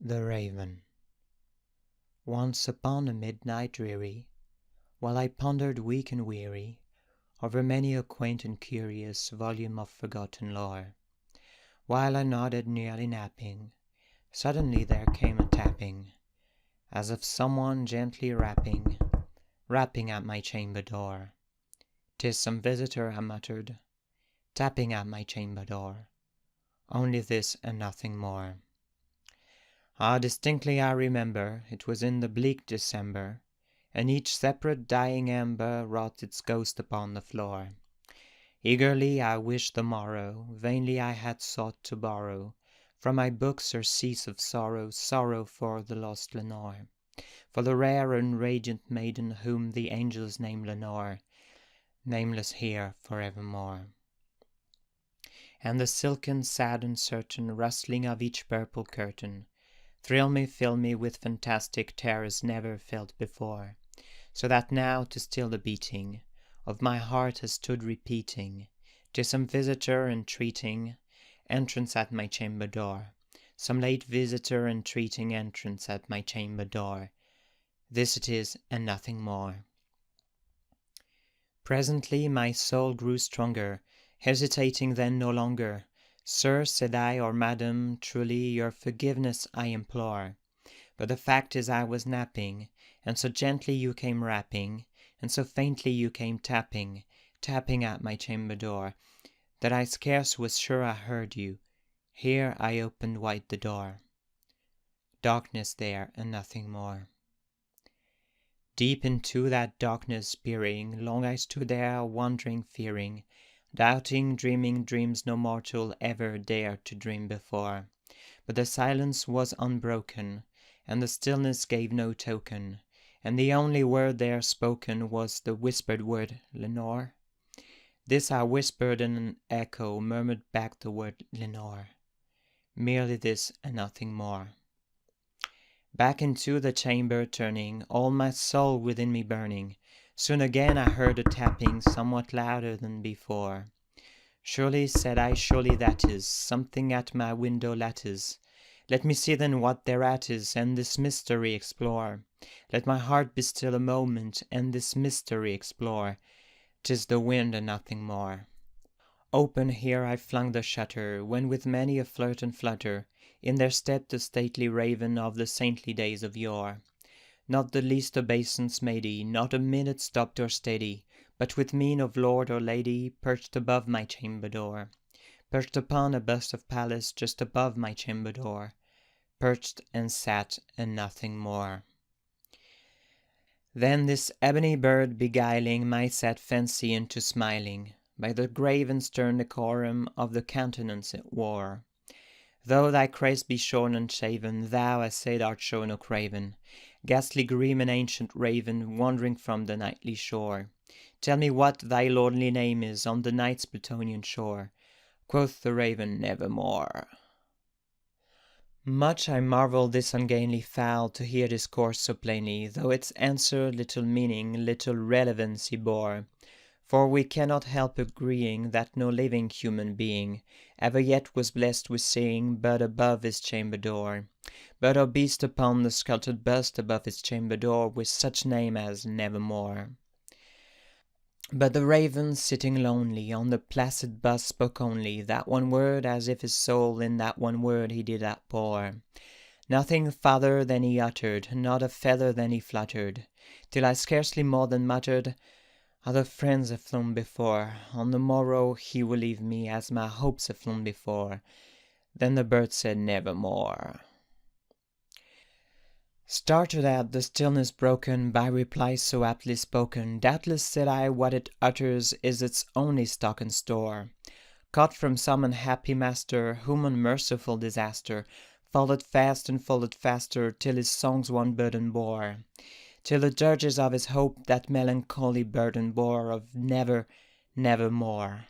The Raven. Once upon a midnight dreary, while I pondered weak and weary over many a quaint and curious volume of forgotten lore, while I nodded nearly napping, suddenly there came a tapping, as of someone gently rapping at my chamber door. "'Tis some visitor," I muttered, "tapping at my chamber door. Only this and nothing more." Distinctly I remember, it was in the bleak December, and each separate dying ember wrought its ghost upon the floor. Eagerly I wished the morrow, vainly I had sought to borrow from my books surcease of sorrow, sorrow for the lost Lenore, for the rare and radiant maiden whom the angels name Lenore, nameless here forevermore. And the silken, sad, and certain rustling of each purple curtain thrill me, fill me with fantastic terrors never felt before, so that now to still the beating of my heart has stood repeating, "'Tis some visitor entreating entrance at my chamber door, some late visitor entreating entrance at my chamber door. This it is and nothing more." Presently my soul grew stronger, hesitating then no longer. "Sir," said I, "or madam, truly your forgiveness I implore. But the fact is I was napping, and so gently you came rapping, and so faintly you came tapping at my chamber door, that I scarce was sure I heard you. Here I opened wide the door. Darkness there and nothing more." Deep into that darkness peering, long I stood there wondering, fearing, doubting, dreaming dreams no mortal ever dared to dream before. But the silence was unbroken, and the stillness gave no token, and the only word there spoken was the whispered word, "Lenore." This I whispered, and an echo murmured back the word, "Lenore." Merely this and nothing more. Back into the chamber turning, all my soul within me burning, soon again I heard a tapping somewhat louder than before. "Surely," said I, "surely that is something at my window lattice. Let me see then what thereat is, and this mystery explore. Let my heart be still a moment, and this mystery explore. 'Tis the wind and nothing more." Open here I flung the shutter, when with many a flirt and flutter in there stepped the stately raven of the saintly days of yore. Not the least obeisance made he, not a minute stopped or steady, but with mien of lord or lady perched above my chamber door, perched upon a bust of Pallas just above my chamber door, perched and sat and nothing more. Then this ebony bird beguiling my sad fancy into smiling, by the grave and stern decorum of the countenance it wore. "Though thy crest be shorn and shaven, thou, I say, art shown no craven, ghastly grim and ancient raven, wandering from the nightly shore. Tell me what thy lordly name is on the night's Plutonian shore." Quoth the raven, "Nevermore." Much I marvelled this ungainly fowl to hear discourse so plainly, though its answer little meaning, little relevancy bore. For we cannot help agreeing that no living human being ever yet was blessed with seeing bird above his chamber door, bird or beast upon the sculptured bust above his chamber door, with such name as Nevermore. But the raven, sitting lonely on the placid bust, spoke only that one word, as if his soul in that one word he did outpour. Nothing farther than he uttered, not a feather than he fluttered, till I scarcely more than muttered, "Other friends have flown before, on the morrow he will leave me, as my hopes have flown before." Then the bird said, "Nevermore." Started at the stillness broken by replies so aptly spoken, "Doubtless," said I, "what it utters is its only stock and store, caught from some unhappy master, whom unmerciful disaster followed fast and followed faster, till his songs one burden bore, till the dirges of his hope that melancholy burden bore of never, nevermore."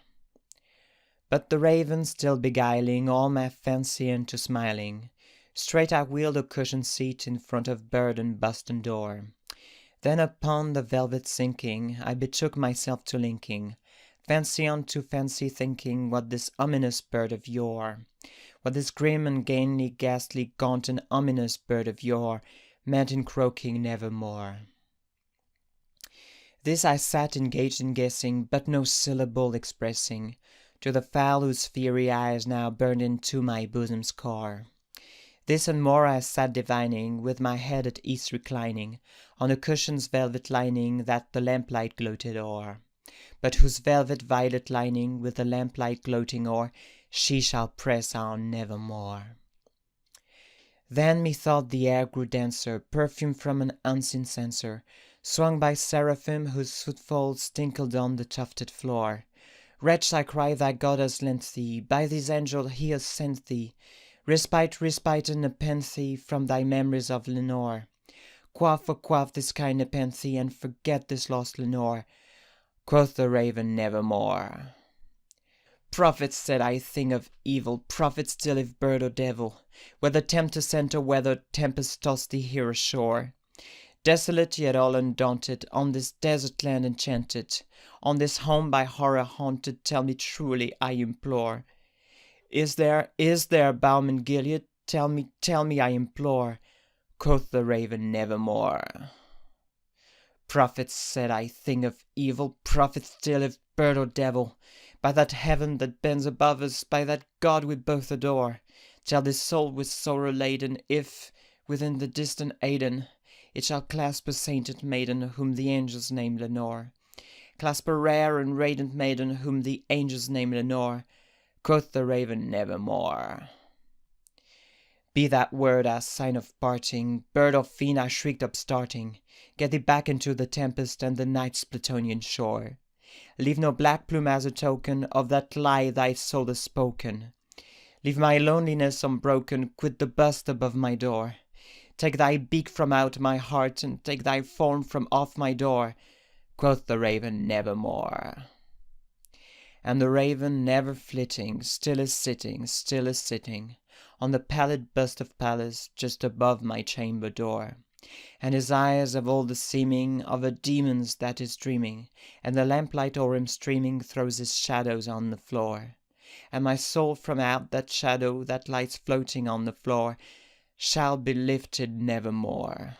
But the raven, still beguiling all my fancy into smiling, straight I wheeled a cushioned seat in front of bird and bust and door. Then upon the velvet sinking, I betook myself to linking Fancy unto fancy thinking what this ominous bird of yore, what this grim and gainly, ghastly, gaunt and ominous bird of yore meant in croaking nevermore. This I sat engaged in guessing, but no syllable expressing, to the fowl whose fiery eyes now burned into my bosom's core. This and more I sat divining, with my head at ease reclining, on a cushion's velvet lining that the lamplight gloated o'er, but whose velvet violet lining, with the lamplight gloating o'er, she shall press on nevermore. Then methought the air grew denser, perfume from an unseen censer, swung by seraphim whose footfalls tinkled on the tufted floor. Wretch, I cry, thy God has lent thee, by this angel he has sent thee, respite, respite, and nepenthe from thy memories of Lenore. Quaff, oh quaff this kind nepenthe, and forget this lost Lenore. Quoth the raven, nevermore. Prophet, said I, thing of evil, prophet still if bird or devil, whether tempest sent or whether tempest tossed thee here ashore. Desolate yet all undaunted, on this desert land enchanted, on this home by horror haunted, tell me truly, I implore. Is there, balm in Gilead? Tell me, I implore. Quoth the raven, nevermore. Prophet, said I, thing of evil, prophet still if bird or devil, by that heaven that bends above us, by that God we both adore, tell this soul with sorrow laden, if, within the distant Aidenn, it shall clasp a sainted maiden whom the angels name Lenore, clasp a rare and radiant maiden whom the angels name Lenore. Quoth the raven, nevermore. Be that word as sign of parting, bird or fiend, I shrieked upstarting, get thee back into the tempest and the night's Plutonian shore. Leave no black plume as a token of that lie thy soul has spoken. Leave my loneliness unbroken, quit the bust above my door. Take thy beak from out my heart, and take thy form from off my door. Quoth the raven, nevermore. And the raven, never flitting, still is sitting, on the pallid bust of Pallas, just above my chamber door. And his eyes have all the seeming of a demon's that is dreaming, and the lamplight o'er him streaming throws his shadows on the floor. And my soul from out that shadow that lies floating on the floor shall be lifted nevermore.